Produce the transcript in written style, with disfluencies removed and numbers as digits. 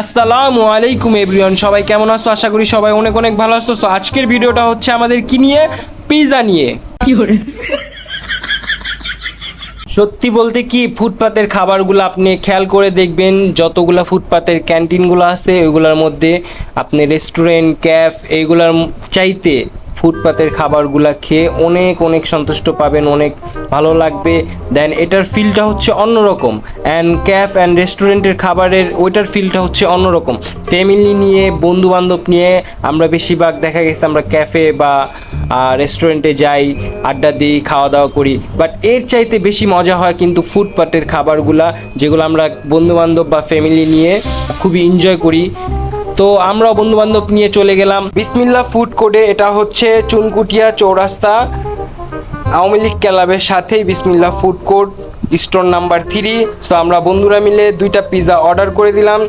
আসসালামু আলাইকুম এভরিওয়ান, সবাই কেমন আছো? আশা করি সবাই অনেক অনেক ভালো আছো। তো আজকের ভিডিওটা হচ্ছে আমাদের কি নিয়ে, পিৎজা নিয়ে। সত্যি বলতে কি, ফুটপাতের খাবারগুলো আপনি খেয়াল করে দেখবেন, যতগুলা ফুটপাতের ক্যান্টিনগুলো আছে ওইগুলোর মধ্যে আপনি রেস্টুরেন্ট, ক্যাফ এইগুলার চাইতে ফুটপাতের খাবারগুলা খেয়ে অনেক অনেক সন্তুষ্ট পাবেন, অনেক ভালো লাগবে। দেন এটার ফিলটা হচ্ছে অন্যরকম। অ্যান্ড ক্যাফ অ্যান্ড রেস্টুরেন্টের খাবারের ওইটার ফিলটা হচ্ছে অন্যরকম। ফ্যামিলি নিয়ে, বন্ধু বান্ধব নিয়ে আমরা বেশিরভাগ দেখা গেছে আমরা ক্যাফে বা রেস্টুরেন্টে যাই, আড্ডা দিই, খাওয়া দাওয়া করি। বাট এর চাইতে বেশি মজা হয় কিন্তু ফুটপাতের খাবারগুলা, যেগুলো আমরা বন্ধু বান্ধব বা ফ্যামিলি নিয়ে খুবই এনজয় করি। তো আমরাও বন্ধু বান্ধব নিয়ে চলে গেলাম বিসমিল্লাহ ফুড কোর্টে। এটা হচ্ছে চুনকুটিয়া চৌরাস্তা, আওয়ামী লীগ ক্লাবের সাথেই বিসমিল্লাহ ফুড কোর্ট, স্টোর নাম্বার 3। তো আমরা বন্ধুরা মিলে 2টা পিৎজা অর্ডার করে দিলাম।